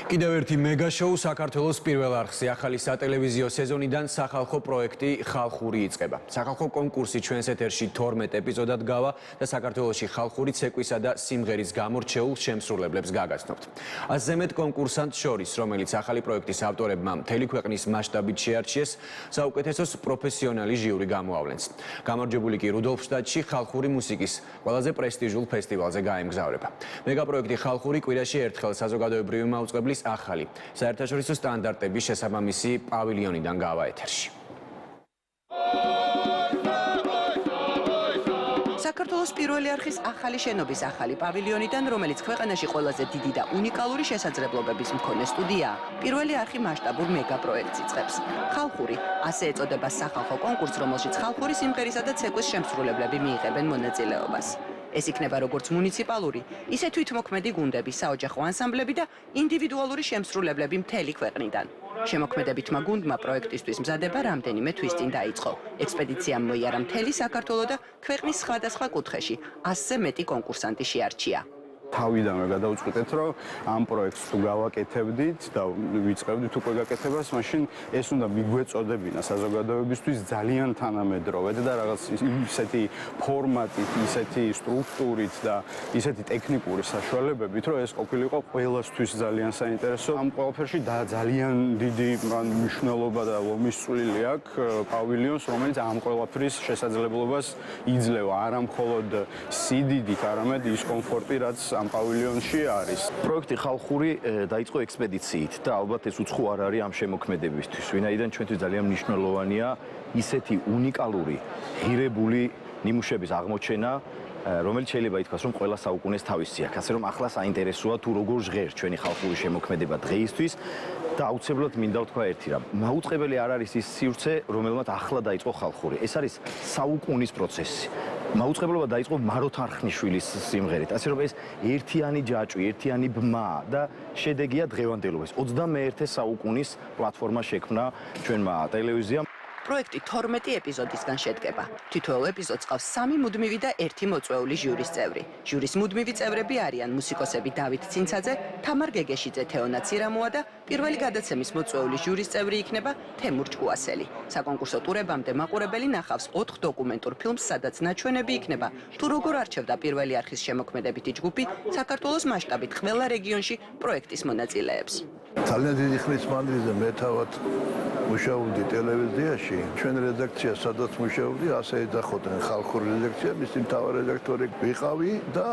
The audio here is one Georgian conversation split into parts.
კიდევ ერთი მეგა შოუ საქართველოს პირველ არხზე ახალი სატელევიზიო სეზონიდან სახალხო პროექტი ხალხური იწყება. Სახალხო კონკურსი ჩვენს ეთერში 12 ეპიზოდად გავა და საქართველოში ხალხური ცეკვისა და სიმღერის გამორჩეულ შემსრულებლებს გაგაცნობთ. 100-ზე მეტ კონკურსანტს შორის, რომელიც ახალი პროექტის ავტორებმა მთელი ქვეყნის მასშტაბით შეარჩიეს, საუკეთესოს პროფესიონალი ჟიური გამოავლენს. გამარჯვებული კი რუდოლფშტატში ხალხური მუსიკის ყველაზე პრესტიჟულ ფესტივალზე გაემგზავრება. მეგა პროექტი ხალხური კვირაში ერთხელ საზოგადოებრივი მაუწყებლის ახალი საერთაშორისო სტანდარტების შესაბამისი პავილიონიდან გავა ეთერში. საქართველოს პირველი არხის ახალი შენობის ახალი პავილიონიდან, რომელიც ქვეყანაში ყველაზე დიდი და უნიკალური შესაძლებლობების მქონე სტუდიაა, პირველი არხი მასშტაბურ მეგა პროექტს იწყებს. ხალხური, ასე ეწოდება სახალხო კონკურსს, რომელშიც ხალხური სიმღერისა და ცეკვის შემსრულებლები მიიღებენ მონაწილეობას. ეს იქნება როგორც მუნიციპალური, ისე თვითმოქმედი გუნდები, საოჯახო ანსამბლები და ინდივიდუალური შემსრულებლები მთელი ქვეყნიდან. შემოქმედებითმა გუნდმა პროექტისთვის მზადება რამდენიმე თვის წინ დაიწყო. ექსპედიციამ მოიარა მთელი საქართველო და ქვეყნის სხვადასხვა კუთხეში 100-ზე მეტი კონკურსანტი შეარჩია. თავიდანვე გადავწყვეტეთ, რომ ამ პროექტს თუ გავაკეთებდით და ვიწყებდით უკვე გაკეთებას, მაშინ ეს უნდა მიგვეწოდებინა საზოგადოებისთვის ძალიან თანამედროვედ და რაღაც ისეთი ფორმატით, ისეთი სტრუქტურით და ისეთი ტექნიკური საშუალებებით, რომ ეს ყოფილიყო ყველასთვის ძალიან საინტერესო. ამ ყველაფერში ძალიან დიდი მნიშვნელობა და ლომის წვლილი აქვს პავილიონს, რომელიც ამ ყველაფრის შესაძლებლობას იძლევა, არა მხოლოდ სიდიდით, არამედ ის კომფორტი, რაც ამ პავილიონში არის. პროექტი ხალხური დაიწყო ექსპედიციით და ალბათ ეს უცხო არ არის ამ შემოქმედებისთვის, ვინაიდან ჩვენთვის ძალიან მნიშვნელოვანია ისეთი უნიკალური, ღირებული ნიმუშების აღმოჩენა, რომელიც შეიძლება ითქვას, რომ ყველა საუკუნეს თავისი აქვს. ასე რომ ახლა საინტერესოა თუ როგორ ჟღერს ჩვენი ხალხური შემოქმედება დღეისთვის და აუცილებლად მინდა ვთქვა ერთი რამ. მაუწყებელი არ არის ის სივრცე, რომელმაც ახლა დაიწყო ხალხური. ეს არის საუკუნის პროცესი. მაუწყებლობა დაიწყო მაროთ არხნიშვილის სიმღერით. ასე რომ ეს ერთიანი ჯაჭვი, ერთიანი ბმა და შედეგია დღევანდელობის. 21 საუკუნის პლატფორმა შექმნა ჩვენმა ტელევიზიამ. პროექტი 12 ეპიზოდისგან შედგება. თითოეულ ეპიზოდს ყავს 3 მუდმივი და 1 მოწვეული ჟიურის წევრი. ჟიურის მუდმივი წევრები არიან მუსიკოსები დავით ცინცაძე, თამარ გეგეშიძე, თეონა ცირამოა და პირველი გადაცემის მოწვეული ჟიურის წევრი იქნება თემურ ჭკუასელი. საკონკურსო ტურებამდე მაყურებელი ნახავს 4 დოკუმენტურ ფილმს, სადაც ნაჩვენები იქნება თუ როგორ არჩევდა პირველი არხის შემოქმედებითი ჯგუფი საქართველოს მასშტაბით ყველა რეგიონში პროექტის მონაწილეებს. ძალიან დიდი ხნის მანძილზე მე თავად მუშაობდი ტელევიზიაში. ჩვენ რედაქცია, სადაც მუშაობდი, ასე ეძახოდნენ ხალხური რედაქცია, მისი მთავარი რედაქტორი ვიყავი და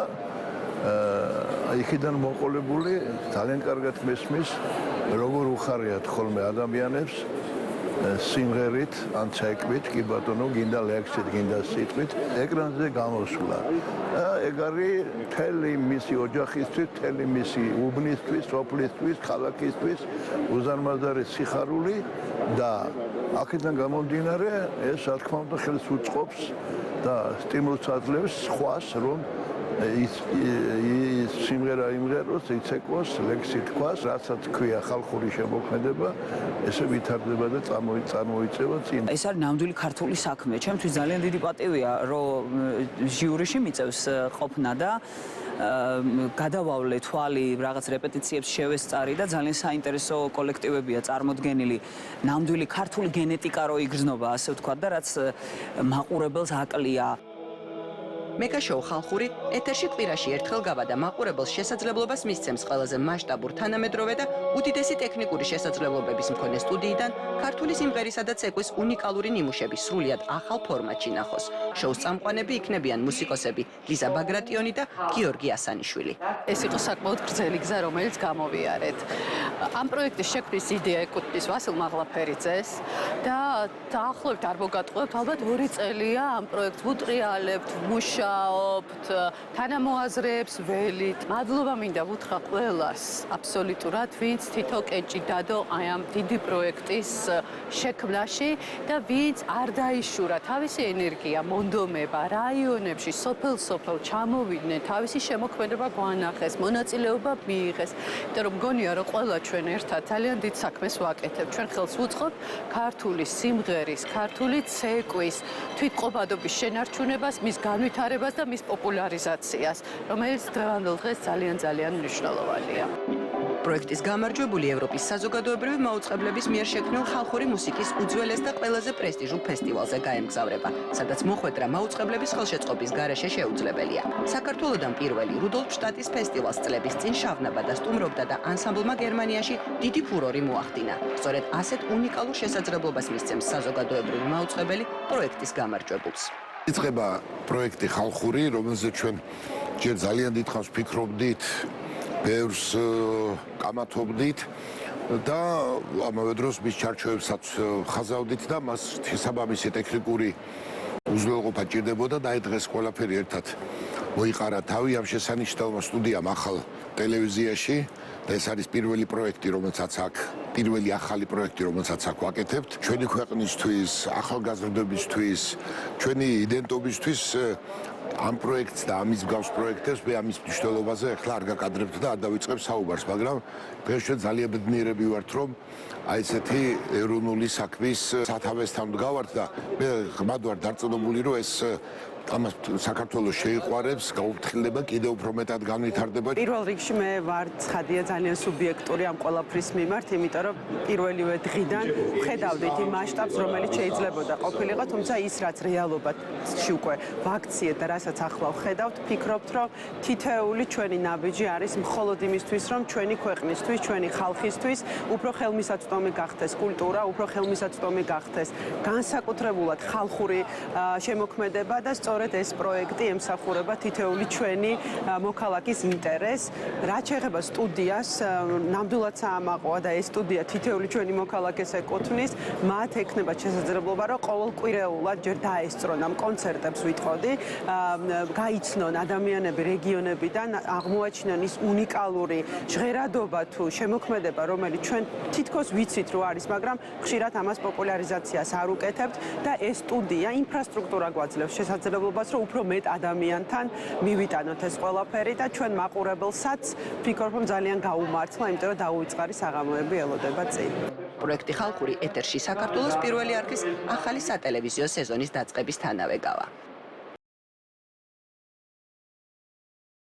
იქიდან მოყოლებული ძალიან კარგად მესმის, როგორ უხარიათ ხოლმე ადამიანებს სიმღერით ან ცეკვით, კი ბატონო, გინდა ლექსით, გინდა სიტყვით, ეკრანზე გამოსვლა. ეგ არის მთელი მისი ოჯახისთვის, მთელი მისი უბნისთვის, სოფლისთვის, ქალაქისთვის უზარმაზარი სიხარული და აქედან გამომდინარე, ეს რა თქმა უნდა ხელს უწყობს და სტიმულს აძლევს სხვას, რომ ის სიმღერა იმღეროს, იცეკვოს, ლექსი თქვას, რასაც ქვია ხალხური შემოქმედება, ესე ვითარდება და წარმოიწევა წინ. ეს არის ნამდვილი ქართული საქმე. ჩემთვის ძალიან დიდი პატივია, რომ ჟიურიში მიწევს ყოფნა და გადავავლე თვალი რაღაც რეპეტიციებს შევესწარი და ძალიან საინტერესო კოლექტივებია წარმოდგენილი. ნამდვილი ქართული გენეტიკა რო იგრძნობა, ასე ვთქვათ და რაც მაყურებელს აკლია. მეგა შოუ ხალხური ეთერში კვირაში ერთხელ გავა და მაყურებელს შესაძლებლობას მისცემს ყველაზე მასშტაბურ, თანამედროვე და უდიდესი ტექნიკური შესაძლებლობების მქონე სტუდიიდან ქართული სიმღერისა და ცეკვის უნიკალური ნიმუშები სრულიად ახალ ფორმატში ნახოს. შოუს წამყვანები იქნებიან მუსიკოსები ლიზა ბაგრატიონი და გიორგი ასანიშვილი. ეს იყო საკმაოდ გრძელი გზა, რომელიც გამოვიარეთ. ამ პროექტის შექმნის იდეა ეკუთვნის ვასილ მაღლაფერიძეს და დაახლოებით არ მოგატყუებთ, ალბათ 2 წელია ამ პროექტს ვუტრიალებთ, მუშაობთ, თანამოაზრეებს ველით. მადლობა მინდა ვუთხრა ყველას, აბსოლუტურად, ვინც თითო კეჭი დადო აი ამ დიდი პროექტის შექმნაში და ვინც არ დაიშურა თავისი ენერგია, მონდომება რაიონებში, სოფელ-სოფელ ჩამოვიდნენ, თავისი შემოქმედება გვანახეს, მონაწილეობა მიიღეს. იმიტომ რომ მგონია, რომ ყველა ჩვენ ერთად ძალიან დიდ საქმეს ვაკეთებთ. ჩვენ ხელს ვუწყობთ ქართული სიმღერის, ქართული ცეკვის, თვითყოფადობის შენარჩუნებას, მის განვითარებას და მის პოპულარიზაციას, რომელიც დღევანდელ დღეს ძალიან მნიშვნელოვანია. პროექტის გამარჯვებული ევროპის საზოგადოებრივი მაუწყებლების მიერ შექმნილ ხალხური მუსიკის უძველეს და ყველაზე პრესტიჟულ ფესტივალზე გაემგზავრება, სადაც მოხვედრა მაუწყებლების ხელშეწყობის გარეშე შეუძლებელია. საქართველოდან პირველი რუდოლფ შტატის ფესტივალს წლების წინ შავნაბა და სტუმრობდა და ანსამბლმა გერმანიაში დიდი ფურორი მოახდინა. სწორედ ასეთ უნიკალურ შესაძლებლობას მისცემს საზოგადოებრივი მაუწყებელი პროექტის გამარჯვებულს. იწყება პროექტი ხალხური, რომელზეც ჩვენ ჯერ ძალიან დიდხანს ფიქრობდით, ბევრს კამათობდით და ამავე დროს მის ჩარჩოებსაც ხაზავდით და მას შესაბამისი ტექნიკური უზრუნველყოფა ჭირდებოდა და დღეს ყველაფერი ერთად მოიყარა თავი ამ შესანიშნავმა სტუდიამ ახალ ტელევიზიაში და ეს არის პირველი პროექტი, რომელსაც აქ პირველი ახალი პროექტი, რომელსაც აქ ვაკეთებთ. ჩვენი ქვეყნისთვის, ახალგაზრდებისთვის, ჩვენი იდენტობისთვის ამ პროექტს და ამის მსგავს პროექტებს მე ამის მნიშვნელობაზე ახლა არ გაკადრებთ და არ დავიწყებ საუბარს, მაგრამ დღეს ჩვენ ძალიან ბედნიერები ვართ, რომ აი ესეთი ეროვნული საქმის სათავესთან ვდგავართ და მე ღმად ვარ დარწმუნებული, რომ ეს ამას საქართველოს შეიყვარებს, გაუფრთხილდება, კიდევ უფრო მეტად განვითარდება. პირველ რიგში მე ვარ ცხადია ძალიან სუბიექტური ამ ყველაფრის მიმართ, იმიტომ რომ პირველივე დღიდან ვხედავდით იმ მასშტაბს, რომელიც შეიძლებოდა ყოფილიყო, თუმცა ის რაც რეალობაში უკვე ვაქციეთ და რასაც ახლა ვხედავთ, ვფიქრობთ, რომ თითოეული ჩვენი ნაბიჯი არის მხოლოდ იმისთვის, რომ ჩვენი ქვეყნისთვის, ჩვენი ხალხისთვის უფრო ხელმისაწვდომი გახდეს კულტურა, უფრო ხელმისაწვდომი გახდეს განსაკუთრებულად ხალხური შემოქმედება და სწორედ ეს პროექტი ემსახურება თითოეული ჩვენი მოქალაქის ინტერესს. რაც შეეხება სტუდიას, ნამდვილად საამაყოა და ეს სტუდია თითოეული ჩვენი მოქალაქეს ეკუთვნის, მათ ექნება შესაძლებლობა, რომ ყოველკვირეულად ჯერ დაესწრონ ამ კონცერტებს ვიტყოდი, გაიცნონ ადამიანები რეგიონებიდან, აღმოაჩინონ ის უნიკალური ჟღერადობა თუ შემოქმედება, რომელიც ჩვენ თითქოს ვიცით, რომ არის, მაგრამ ხშირად ამას პოპულარიზაციას არ უკეთებთ და ეს სტუდია ინფრასტრუქტურა გვაძლევს შესაძლებლობას, რომ უფრო მეტ ადამიანთან მივიტანოთ ეს ყველაფერი და ჩვენ მაყურებელსაც ვფიქრობ, რომ ძალიან გაუმართლა, იმიტომ რომ დაუვიწყარი საღამოები ელოდება წინ. პროექტი ხალხური ეთერში საქართველოს პირველი არხის ახალი სატელევიზიო სეზონის დაწყებისთანავე გავა.